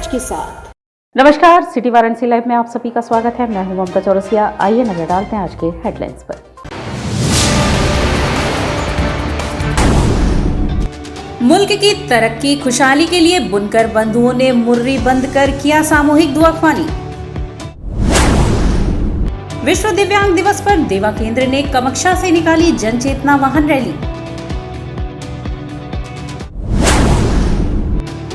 सच के साथ। नमस्कार, सिटी वाराणसी लाइव में आप सभी का स्वागत है। मैं हूं ममता चौरसिया। आइए नजर डालते हैं आज के हेडलाइंस पर। मुल्क की तरक्की खुशहाली के लिए बुनकर बंधुओं ने मुर्री बंद कर किया सामूहिक दुआख्वानी। विश्व दिव्यांग दिवस पर देवा केंद्र ने कमक्षा से निकाली जन चेतना वाहन रैली।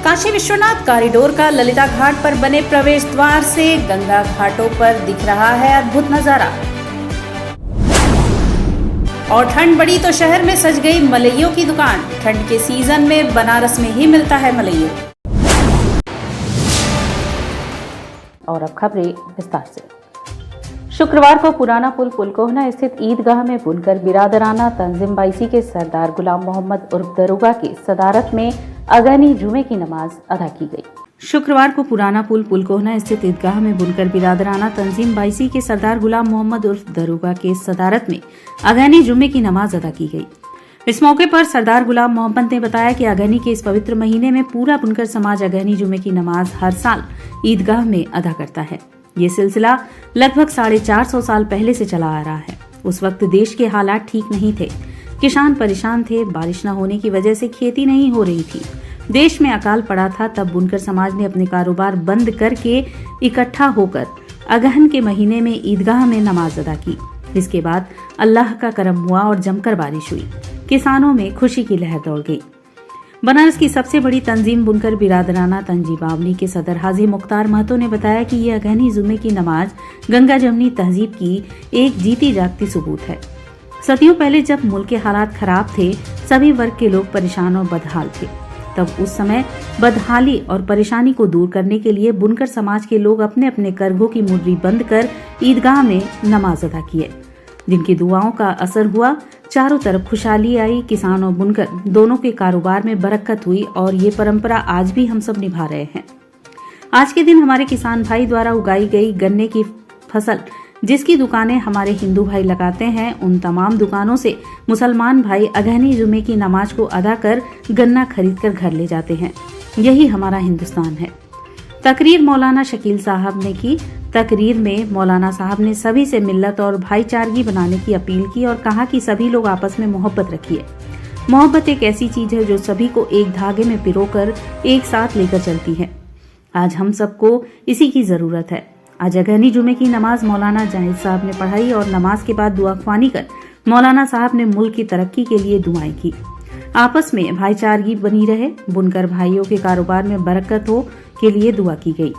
काशी विश्वनाथ कॉरिडोर का ललिता घाट पर बने प्रवेश द्वार से गंगा घाटों पर दिख रहा है अद्भुत नजारा। और ठंड बढ़ी तो शहर में सज गई मलइयों की दुकान। ठंड के सीजन में बनारस में ही मिलता है मलइयों। और अब खबरें विस्तार से। शुक्रवार को पुराना पुल पुलकोहना स्थित ईदगाह में बुनकर बिरादराना तंजीम बाइसी के सरदार गुलाम मोहम्मद उर्फ दरोगा की सदारत में अगहनी जुमे की नमाज अदा की गई। शुक्रवार को पुराना पुल पुलकोहना स्थित ईदगाह में बुनकर बिरादराना तंजीम बाइसी के सरदार गुलाम मोहम्मद उर्फ दरोगा के सदारत में अगहनी जुमे की नमाज अदा की गई। इस मौके पर सरदार गुलाम मोहम्मद ने बताया कि अगहनी के इस पवित्र महीने में पूरा बुनकर समाज अगहनी जुमे की नमाज हर साल ईदगाह में अदा करता है। ये सिलसिला लगभग 450 साल पहले से चला आ रहा है। उस वक्त देश के हालात ठीक नहीं थे, किसान परेशान थे, बारिश न होने की वजह से खेती नहीं हो रही थी, देश में अकाल पड़ा था। तब बुनकर समाज ने अपने कारोबार बंद करके इकट्ठा होकर अगहन के महीने में ईदगाह में नमाज अदा की। इसके बाद अल्लाह का करम हुआ और जमकर बारिश हुई। किसानों में खुशी की लहर दौड़ गई। बनारस की सबसे बड़ी तंजीम बुनकर बिरादराना तंजीम बावनी के सदर हाजी मुख्तार महतो ने बताया कि ये अगहनी जुमे की नमाज गंगा जमनी तहजीब की एक जीती जागती सबूत है। सदियों पहले जब मुल्क के हालात खराब थे, सभी वर्ग के लोग परेशान और बदहाल थे। तब उस समय बदहाली और परेशानी को दूर करने के लिए बुनकर समाज के लोग अपने अपने कर्गों की मुर्री बंद कर ईदगाह में नमाज अदा किए, जिनकी दुआओं का असर हुआ। चारों तरफ खुशहाली आई। किसान और बुनकर दोनों के कारोबार में बरकत हुई और ये परंपरा आज भी हम सब निभा रहे हैं। आज के दिन हमारे किसान भाई द्वारा उगाई गई गन्ने की फसल, जिसकी दुकानें हमारे हिंदू भाई लगाते हैं, उन तमाम दुकानों से मुसलमान भाई अगहनी जुमे की नमाज को अदा कर गन्ना खरीद कर घर ले जाते हैं। यही हमारा हिंदुस्तान है। तकरीर मौलाना शकील साहब ने की। तकरीर में मौलाना साहब ने सभी से मिल्लत और भाईचारगी बनाने की अपील की और कहा कि सभी लोग आपस में मोहब्बत रखिए। मोहब्बत एक ऐसी चीज है जो सभी को एक धागे में पिरोकर एक साथ लेकर चलती है। आज हम सबको इसी की जरूरत है। आज अगहनी जुमे की नमाज मौलाना जाहिद साहब ने पढ़ाई और नमाज के बाद दुआख्वानी कर मौलाना साहब ने मुल्क की तरक्की के लिए दुआएं की। आपस में भाईचारगी बनी रहे, बुनकर भाइयों के कारोबार में बरकत हो के लिए दुआ की गई।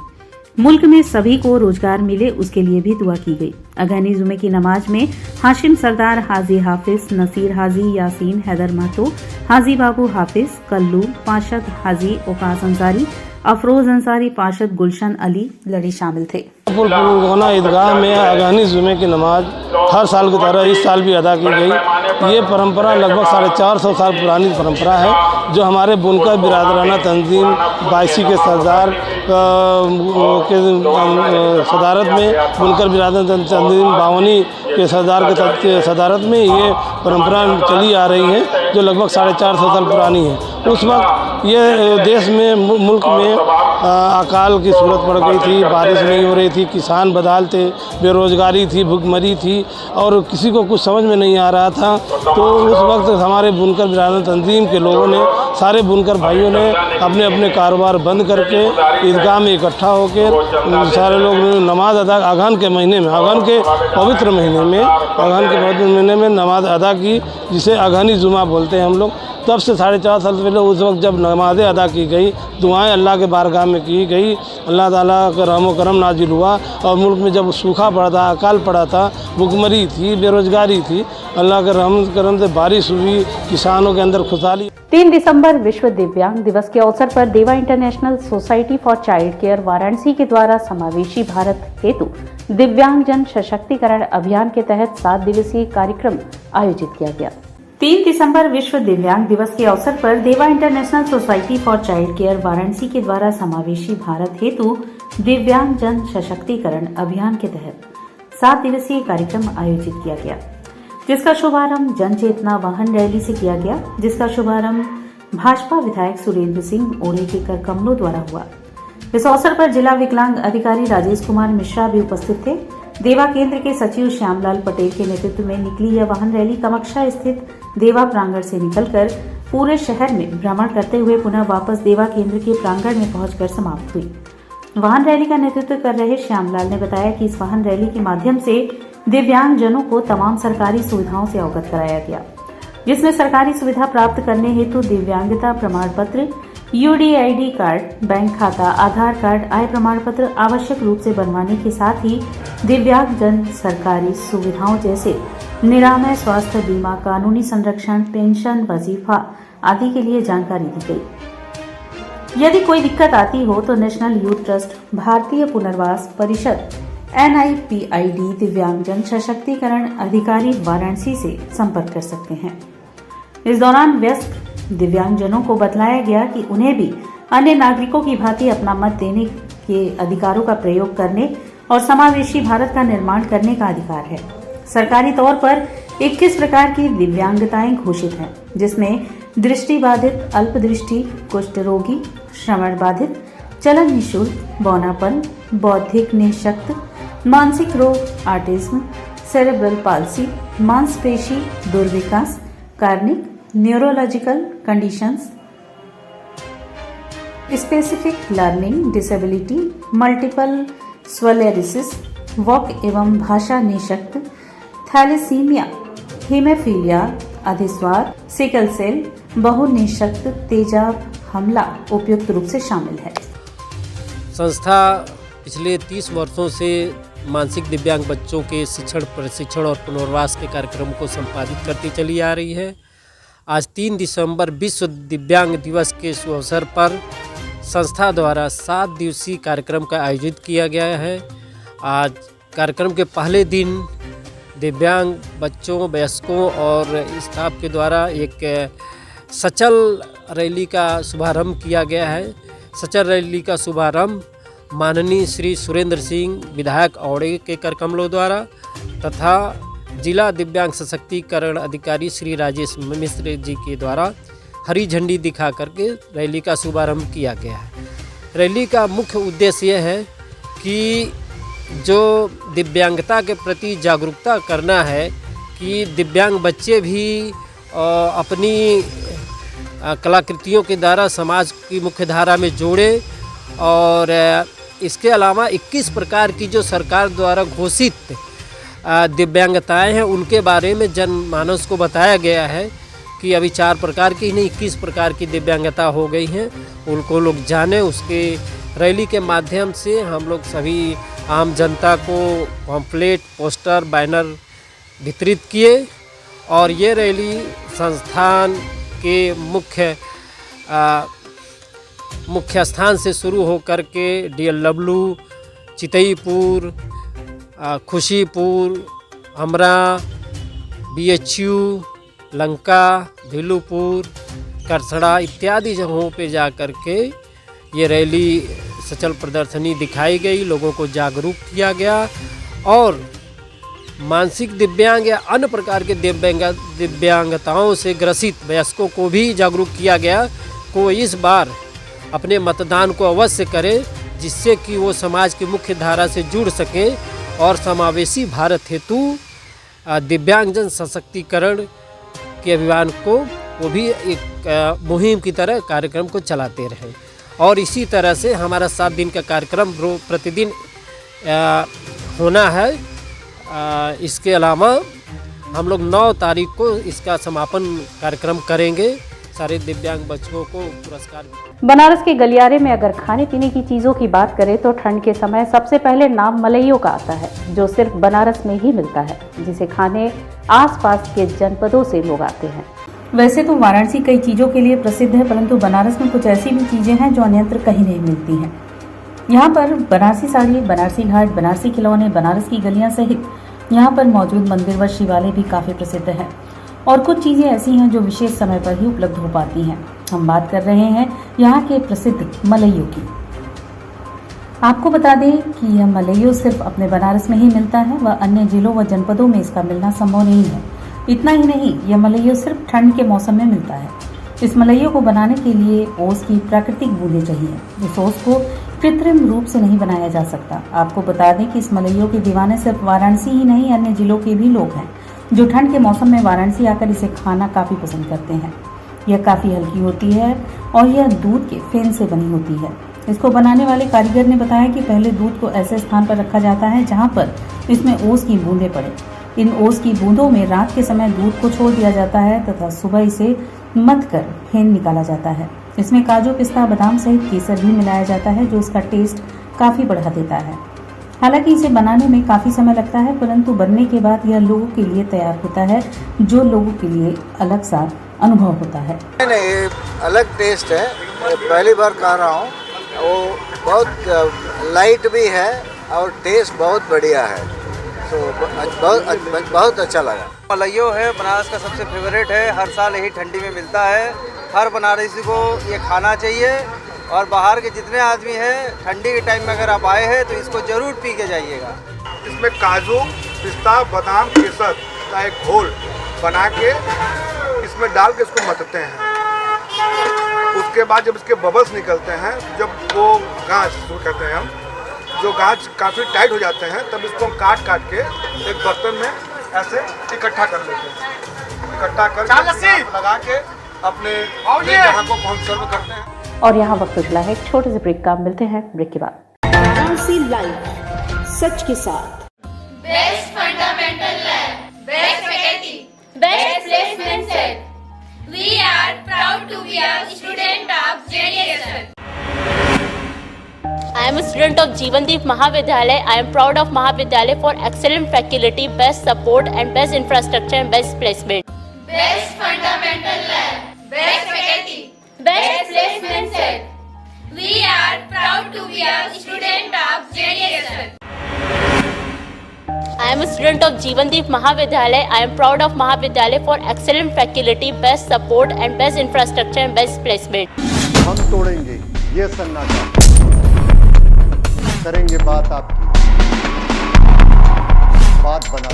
मुल्क में सभी को रोजगार मिले, उसके लिए भी दुआ की गई। अगहनी जुमे की नमाज में हाशिम सरदार, हाजी हाफिज, नसीर हाजी, यासीन हैदर महतो, हाजी बाबू हाफिज, कल्लू पार्षद हाजी ओकास अंसारी, अफरोज अंसारी, पार्षद गुलशन अली लड़ी शामिल थे। पुलकोहना ईदगाह में अगहनी जुमे की नमाज हर साल की तरह इस साल भी अदा की गई। ये परंपरा लगभग 450 साल पुरानी परंपरा है, जो हमारे बुनकर बिरादराना तंजीम बाइसी के सरदार के सदारत में, बुनकर बिरादराना तंजीम बावनी के सरदार के सदारत में ये परंपरा चली आ रही है, जो लगभग 450 साल पुरानी है। उस वक्त ये देश में, मुल्क में अकाल की सूरत पड़ गई थी, बारिश नहीं हो रही थी, किसान बदहाल थे, बेरोजगारी थी, भुखमरी थी और किसी को कुछ समझ में नहीं आ रहा था। तो उस वक्त हमारे बुनकर बिरादराना तंजीम के लोगों ने, सारे बुनकर भाइयों ने अपने अपने कारोबार बंद करके ईदगाह में इकट्ठा होकर सारे लोग नमाज अदा अगहन के महीने में, अगहन के पवित्र महीने में नमाज अदा की, जिसे अगहनी जुमा बोलते हैं हम लोग। तब से 450 साल पहले उस वक्त जब नमाज़ें अदा की गई, दुआएं अल्लाह के बारगाह में की गई, अल्लाह ताला का रहम व करम नाजिल हुआ और मुल्क में जब सूखा पड़ा था, अकाल पड़ा था, भुखमरी थी, बेरोजगारी थी, अल्लाह के रहम करम से बारिश हुई, किसानों के अंदर खुशहाली। 3 दिसंबर विश्व दिव्यांग दिवस के अवसर पर देवा international society for child care Varanasi के द्वारा समावेशी भारत हेतु दिव्यांग जन सशक्तिकरण अभियान के तहत 7 दिवसीय कार्यक्रम आयोजित किया गया। 3 दिसंबर विश्व दिव्यांग दिवस के अवसर पर देवा international society for child care Varanasi के द्वारा समावेशी भारत हेतु दिव्यांग जन सशक्तिकरण अभियान के तहत 7 दिवसीय कार्यक्रम आयोजित किया गया, जिसका शुभारंभ जन चेतना वाहन रैली से किया गया, जिसका शुभारंभ भाजपा विधायक सुरेंद्र सिंह ओढ़े के कर कमलों द्वारा हुआ। इस अवसर पर जिला विकलांग अधिकारी राजेश कुमार मिश्रा भी उपस्थित थे। देवा केंद्र के सचिव श्यामलाल पटेल के नेतृत्व में निकली यह वाहन रैली कामाख्या स्थित देवा प्रांगण से निकलकर पूरे शहर में भ्रमण करते हुए पुनः वापस देवा केंद्र के प्रांगण में पहुंचकर समाप्त हुई। वाहन रैली का नेतृत्व कर रहे श्यामलाल ने बताया कि इस वाहन रैली के माध्यम से दिव्यांग जनों को तमाम सरकारी सुविधाओं से अवगत कराया गया, जिसमें सरकारी सुविधा प्राप्त करने हेतु दिव्यांगता प्रमाण पत्र, UDID कार्ड, बैंक खाता, आधार कार्ड, आय प्रमाण पत्र आवश्यक रूप से बनवाने के साथ ही दिव्यांग जन सरकारी सुविधाओं जैसे निरामय, स्वास्थ्य बीमा, कानूनी संरक्षण, पेंशन, वजीफा आदि के लिए जानकारी दी गई। यदि कोई दिक्कत आती हो तो नेशनल यूथ ट्रस्ट, भारतीय पुनर्वास परिषद, NIPID दिव्यांगजन सशक्तिकरण अधिकारी वाराणसी से संपर्क कर सकते हैं। इस दौरान वयस्क दिव्यांगजनों को बतलाया गया कि उन्हें भी अन्य नागरिकों की भांति अपना मत देने के अधिकारों का प्रयोग करने और समावेशी भारत का निर्माण करने का अधिकार है। सरकारी तौर पर 21 प्रकार की दिव्यांगताएं घोषित हैं, जिसमें दृष्टि बाधित, अल्पदृष्टि, कुष्ठ रोगी, श्रवण बाधित, चलन निशुल्क, बौनापन, बौद्धिक निःशक्त, मानसिक रोग, ऑटिज्म, सेरेब्रल पाल्सी, मांसपेशी दुर्विकास, कार्निक, neurological conditions, specific learning disability, multiple sclerosis, वॉक एवं भाषा निःशक्त, थैलेसीमिया, हीमोफीलिया, अधिस्वार, सिकल सेल, बहुनिःशक्त, तेजाब हमला उपयुक्त रूप से शामिल है। संस्था पिछले 30 वर्षों से मानसिक दिव्यांग बच्चों के शिक्षण, प्रशिक्षण और पुनर्वास के कार्यक्रम को संपादित करती चली आ रही है। आज 3 दिसंबर विश्व दिव्यांग दिवस के अवसर पर संस्था द्वारा 7 दिवसीय कार्यक्रम का आयोजित किया गया है। आज कार्यक्रम के पहले दिन दिव्यांग बच्चों, वयस्कों और स्टाफ के द्वारा एक सचल रैली का शुभारंभ किया गया है। सचल रैली का शुभारंभ माननीय श्री सुरेंद्र सिंह विधायक औड़े के कर कमलों द्वारा तथा जिला दिव्यांग सशक्तिकरण अधिकारी श्री राजेश मिश्र जी के द्वारा हरी झंडी दिखा करके रैली का शुभारंभ किया गया है। रैली का मुख्य उद्देश्य यह है कि जो दिव्यांगता के प्रति जागरूकता करना है कि दिव्यांग बच्चे भी अपनी कलाकृतियों के द्वारा समाज की मुख्य धारा में जोड़े और इसके अलावा 21 प्रकार की जो सरकार द्वारा घोषित दिव्यांगताएं हैं उनके बारे में जनमानस को बताया गया है कि अभी 4 प्रकार की नहीं 21 प्रकार की दिव्यांगता हो गई हैं, उनको लोग जाने। उसके रैली के माध्यम से हम लोग सभी आम जनता को पम्फलेट, पोस्टर, बैनर वितरित किए और ये रैली संस्थान के मुख्य स्थान से शुरू होकर के DLW, चितईपुर, खुशीपुर, अमरा, BHU, लंका, भिलूपुर, करसड़ा इत्यादि जगहों पे जा कर के ये रैली सचल प्रदर्शनी दिखाई गई, लोगों को जागरूक किया गया और मानसिक दिव्यांग या अन्य प्रकार के दिव्यांगताओं से ग्रसित वयस्कों को भी जागरूक किया गया को इस बार अपने मतदान को अवश्य करें, जिससे कि वो समाज की मुख्य धारा से जुड़ सकें और समावेशी भारत हेतु दिव्यांगजन सशक्तिकरण के अभियान को वो भी एक मुहिम की तरह कार्यक्रम को चलाते रहें। और इसी तरह से हमारा 7 दिन का कार्यक्रम प्रतिदिन होना है। इसके अलावा हम लोग 9 तारीख को इसका समापन कार्यक्रम करेंगे। सारे दिव्यांग बच्चों को पुरस्कार। बनारस के गलियारे में अगर खाने पीने की चीज़ों की बात करें तो ठंड के समय सबसे पहले नाम मलइयों का आता है, जो सिर्फ बनारस में ही मिलता है, जिसे खाने आसपास के जनपदों से लोग आते हैं। वैसे तो वाराणसी कई चीज़ों के लिए प्रसिद्ध है, परंतु बनारस में कुछ ऐसी भी चीज़ें हैं जो अन्यत्र कहीं नहीं मिलती हैं। यहाँ पर बनारसी साड़ी, बनारसी घाट, बनारसी खिलौने, बनारस की गलियाँ सहित यहाँ पर मौजूद मंदिर व शिवालय भी काफ़ी प्रसिद्ध हैं और कुछ चीज़ें ऐसी हैं जो विशेष समय पर ही उपलब्ध हो पाती हैं। हम बात कर रहे हैं यहाँ के प्रसिद्ध मलइयों की। आपको बता दें कि यह मलइयों सिर्फ अपने बनारस में ही मिलता है व अन्य जिलों व जनपदों में इसका मिलना संभव नहीं है। इतना ही नहीं, यह मलइयों सिर्फ ठंड के मौसम में मिलता है। इस मलइयों को बनाने के लिए ओस की प्राकृतिक बूंदें चाहिए। इस ओस को कृत्रिम रूप से नहीं बनाया जा सकता। आपको बता दें कि इस मलइयों के दीवाने सिर्फ वाराणसी ही नहीं अन्य जिलों के भी लोग हैं, जो ठंड के मौसम में वाराणसी आकर इसे खाना काफ़ी पसंद करते हैं। यह काफ़ी हल्की होती है और यह दूध के फेन से बनी होती है। इसको बनाने वाले कारीगर ने बताया कि पहले दूध को ऐसे स्थान पर रखा जाता है जहां पर इसमें ओस की बूंदें पड़े। इन ओस की बूंदों में रात के समय दूध को छोड़ दिया जाता है तथा सुबह इसे मथ कर फेन निकाला जाता है। इसमें काजू, पिस्ता, बादाम सहित केसर भी मिलाया जाता है, जो इसका टेस्ट काफ़ी बढ़ा देता है। हालांकि इसे बनाने में काफ़ी समय लगता है, परंतु बनने के बाद यह लोगों के लिए तैयार होता है, जो लोगों के लिए अलग सा अनुभव होता है। नहीं, अलग टेस्ट है, पहली बार खा रहा हूँ। वो बहुत लाइट भी है और टेस्ट बहुत बढ़िया है, तो बहुत अच्छा लगा। मलइयो है, बनारस का सबसे फेवरेट है, हर साल यही ठंडी में मिलता है। हर बनारसी को ये खाना चाहिए और बाहर के जितने आदमी हैं ठंडी के टाइम में अगर आप आए हैं तो इसको ज़रूर पी के जाइएगा। इसमें काजू, पिस्ता, बादाम, केसर का एक घोल बना के इसमें डाल के इसको मथते हैं। उसके बाद जब इसके बबल्स निकलते हैं, जब वो गाँच कहते हैं हम, जो गाँच काफ़ी टाइट हो जाते हैं, तब इसको हम काट के एक बर्तन में ऐसे इकट्ठा कर लेते हैं। इकट्ठा करके लगा के अपने ग्राहकों को हम सर्व करते हैं। और यहाँ वक्त उछला है एक छोटे से ब्रेक का। मिलते हैं ब्रेक के बाद। वाराणसी लाइव, सच के साथ। Best fundamental lab, best faculty, best placement set. We are proud to be a student of JDSL. I am a student of Jeevandeep Mahavidyalaya. I am proud of Mahavidyalaya for excellent faculty, best support and best infrastructure and best placement. Best fundamental lab, best faculty, best placement set. We are proud to be a student of JDSL. I am a student of Jeevandeep Mahavidyalaya. I am proud of Mahavidyalaya for excellent faculty, best support and best infrastructure and best placement. हम तोड़ेंगे ये सन्नाटा, करेंगे बात आपकी, बात बना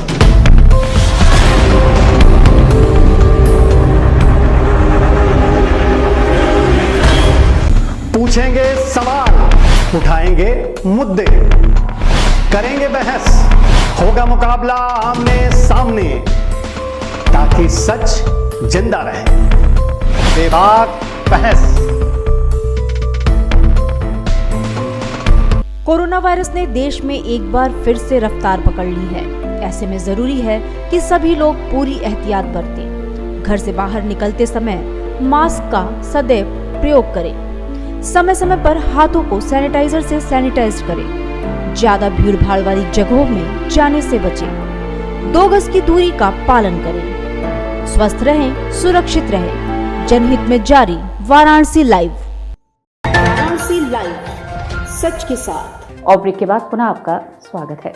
पूछेंगे सवाल, उठाएंगे मुद्दे, करेंगे बहस, होगा मुकाबला आमने सामने, ताकि सच जिंदा रहे। बेबाक बहस। कोरोना वायरस ने देश में एक बार फिर से रफ्तार पकड़ ली है। ऐसे में जरूरी है कि सभी लोग पूरी एहतियात बरतें। घर से बाहर निकलते समय मास्क का सदैव प्रयोग करें। समय समय पर हाथों को सैनिटाइजर से सैनिटाइज करें। ज्यादा भीड़ भाड़ वाली जगहों में जाने से बचें। 2 गज की दूरी का पालन करें। स्वस्थ रहें, सुरक्षित रहें। जनहित में जारी वाराणसी लाइव। वाराणसी लाइव, सच के साथ। और ब्रेक के बाद पुनः आपका स्वागत है।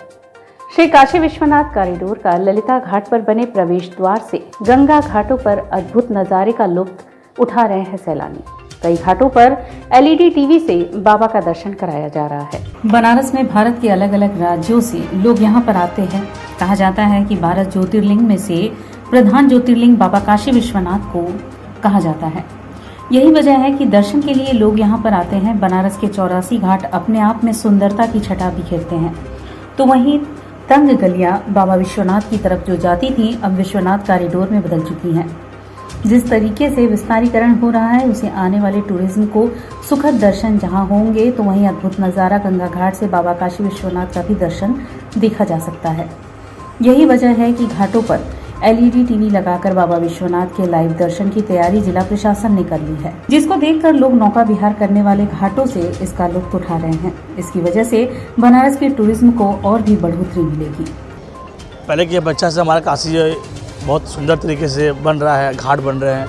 श्री काशी विश्वनाथ कॉरिडोर का ललिता घाट पर बने प्रवेश द्वार से गंगा घाटों पर अद्भुत नजारे का लुत्फ उठा रहे हैं सैलानी। कई घाटों पर LED टीवी से बाबा का दर्शन कराया जा रहा है। बनारस में भारत के अलग अलग राज्यों से लोग यहाँ पर आते हैं। कहा जाता है कि 12 ज्योतिर्लिंग में से प्रधान ज्योतिर्लिंग बाबा काशी विश्वनाथ को कहा जाता है। यही वजह है कि दर्शन के लिए लोग यहाँ पर आते हैं। बनारस के 84 घाट अपने आप में सुंदरता की छटा बिखेरते हैं, तो वहीं तंग गलियां बाबा विश्वनाथ की तरफ जो जाती थी, अब विश्वनाथ कॉरिडोर में बदल चुकी हैं। जिस तरीके से विस्तारीकरण हो रहा है, उसे आने वाले टूरिज्म को सुखद दर्शन जहां होंगे, तो वहीं अद्भुत नज़ारा गंगा घाट से बाबा काशी विश्वनाथ का भी दर्शन देखा जा सकता है। यही वजह है कि घाटों पर LED टीवी लगाकर बाबा विश्वनाथ के लाइव दर्शन की तैयारी जिला प्रशासन ने कर ली है, जिसको देखकर लोग नौका विहार करने वाले घाटों से इसका लुत्फ उठा रहे हैं। इसकी वजह से बनारस के टूरिज्म को और भी बढ़ोतरी मिलेगी। पहले के बच्चा से हमारा काशी बहुत सुंदर तरीके से बन रहा है, घाट बन रहे हैं,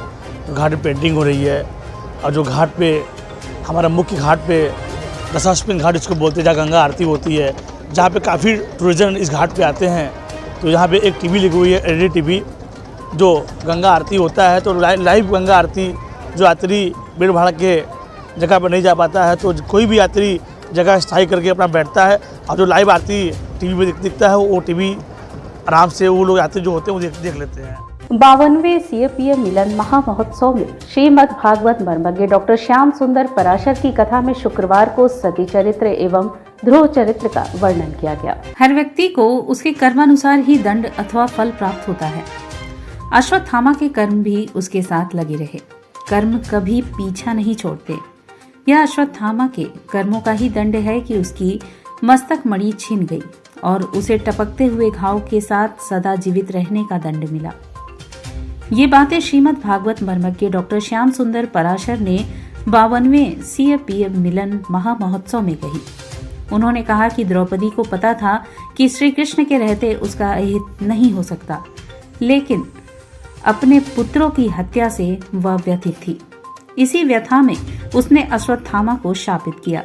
तो घाट में पेंटिंग हो रही है। और जो घाट पे हमारा मुख्य घाट पे दशाश्वमेध घाट इसको बोलते हैं, जहाँ गंगा आरती होती है, जहाँ पे काफ़ी टूरिज्म इस घाट पे आते हैं। तो यहाँ पे एक टीवी लगी हुई है, LED टीवी, जो गंगा आरती होता है, तो लाइव गंगा आरती जो यात्री भीड़ भाड़ के जगह पर नहीं जा पाता है, तो कोई भी यात्री जगह स्थायी करके अपना बैठता है और जो लाइव आरती टीवी में दिखता है, वो टीवी आराम से वो लोग यात्री जो होते हैं वो देख लेते हैं। 52वें CAPM मिलन महामहोत्सव में श्रीमद् भागवत मर्मज्ञ डॉक्टर श्याम सुंदर पराशर की कथा में शुक्रवार को सती चरित्र एवं ध्रुव चरित्र का वर्णन किया गया। हर व्यक्ति को उसके कर्मानुसार ही दंड अथवा फल प्राप्त होता है। अश्वत्थामा के कर्म भी उसके साथ लगे रहे। कर्म कभी पीछा नहीं छोड़ते। यह अश्वत्थामा के कर्मों का ही दंड है कि उसकी मस्तक मणि छिन गई और उसे टपकते हुए घाव के साथ सदा जीवित रहने का दंड मिला। ये बातें श्रीमद् भागवत मर्मज्ञ डॉक्टर श्याम सुंदर पराशर ने 52वें CAPM मिलन महामहोत्सव में कही। उन्होंने कहा कि द्रौपदी को पता था कि श्री कृष्ण के रहते उसका अहित नहीं हो सकता, लेकिन अपने पुत्रों की हत्या से वह व्यथित थी। इसी व्यथा में उसने अश्वत्थामा को शापित किया।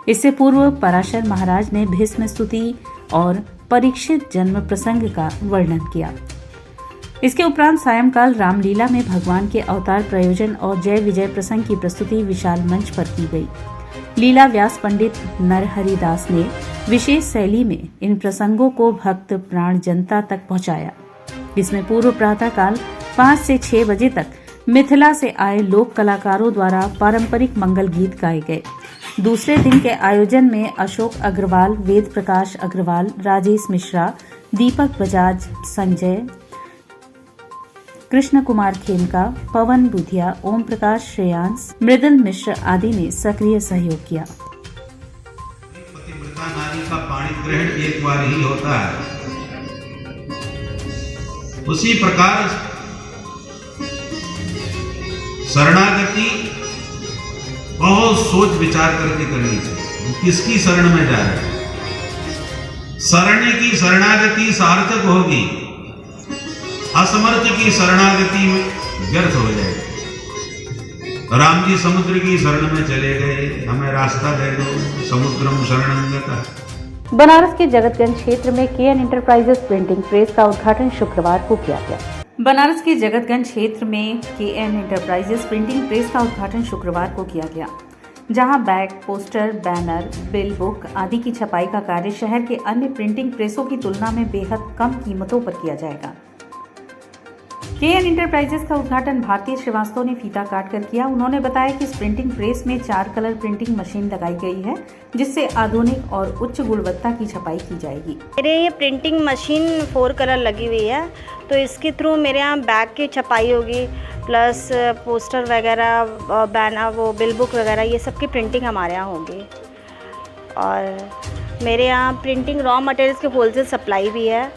इससे पूर्व पराशर महाराज ने भीष्म स्तुति और परीक्षित जन्म प्रसंग का वर्णन किया। इसके उपरांत सायंकाल रामलीला में भगवान के अवतार प्रयोजन और जय विजय प्रसंग की प्रस्तुति विशाल मंच पर की गई। लीला व्यास पंडित नरहरि दास ने विशेष शैली में इन प्रसंगों को भक्त प्राण जनता तक पहुंचाया। इसमें पूर्व प्रातःकाल 5 से 6 बजे तक मिथिला से आए लोक कलाकारों द्वारा पारंपरिक मंगल गीत गाए गए। दूसरे दिन के आयोजन में अशोक अग्रवाल, वेद प्रकाश अग्रवाल, राजेश मिश्रा, दीपक बजाज, संजय, कृष्ण कुमार खेमका, पवन बुधिया, ओम प्रकाश श्रेयांश, मृदुल मिश्र आदि ने सक्रिय सहयोग किया। पतिव्रता नारी का पाणी ग्रहण एक बार ही होता है। उसी प्रकार शरणागति बहुत सोच विचार करके करनी चाहिए। किसकी शरण में जाए, शरणी की शरणागति सार्थक होगी, असमर्थ की शरणागति व्यर्थ हो जाएगी। राम जी समुद्र की शरण में चले गए, हमें रास्ता दे दो, समुद्रम शरणं गतः। बनारस के जगतगंज क्षेत्र में KN इंटरप्राइजेस प्रिंटिंग प्रेस का उद्घाटन शुक्रवार को किया गया। बनारस के जगतगंज क्षेत्र में KN इंटरप्राइजेस प्रिंटिंग प्रेस का उद्घाटन शुक्रवार को किया गया, जहां bag, poster, banner, bill book आदि की छपाई का कार्य शहर के अन्य प्रिंटिंग प्रेसों की तुलना में बेहद कम कीमतों पर किया जाएगा। KN इंटरप्राइजेस का उद्घाटन भारती श्रीवास्तव ने फीता काट कर किया। उन्होंने बताया कि इस प्रिंटिंग प्रेस में 4 कलर प्रिंटिंग मशीन लगाई गई है, जिससे आधुनिक और उच्च गुणवत्ता की छपाई की जाएगी। मेरे ये प्रिंटिंग मशीन 4 कलर लगी हुई है, तो इसके थ्रू मेरे यहाँ बैग की छपाई होगी, प्लस पोस्टर वगैरह, बैनर, वो बिल बुक वगैरह, ये सब की प्रिंटिंग हमारे यहाँ होगी। और मेरे यहाँ प्रिंटिंग रॉ मटेरियल्स की होलसेल सप्लाई भी है,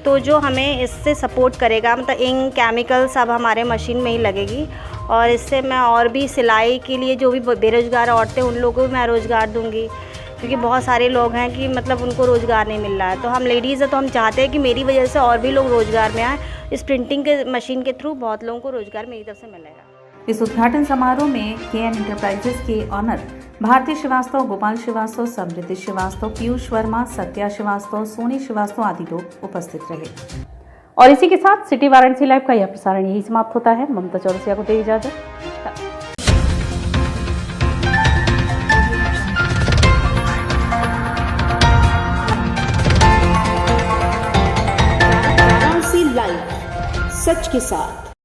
तो जो हमें इससे सपोर्ट करेगा, मतलब इंक, केमिकल सब हमारे मशीन में ही लगेगी। और इससे मैं और भी सिलाई के लिए जो भी बेरोज़गार औरतें, उन लोगों को मैं रोज़गार दूंगी, क्योंकि बहुत सारे लोग हैं कि मतलब उनको रोज़गार नहीं मिल रहा है। तो हम लेडीज़ हैं, तो हम चाहते हैं कि मेरी वजह से और भी लोग रोज़गार में आए। इस प्रिंटिंग के मशीन के थ्रू बहुत लोगों को रोज़गार मेरी तरफ से मिलेगा। इस उद्घाटन समारोह में KN इंटरप्राइजेस के ऑनर भारती श्रीवास्तव, गोपाल श्रीवास्तव, समृद्धि श्रीवास्तव, पीयूष वर्मा, सत्या श्रीवास्तव, सोनी श्रीवास्तव आदि लोग उपस्थित रहे। और इसी के साथ सिटी वाराणसी लाइव का यह प्रसारण यही समाप्त होता है। ममता चौरसिया को दे इजाजत। वाराणसी लाइव, सच के साथ।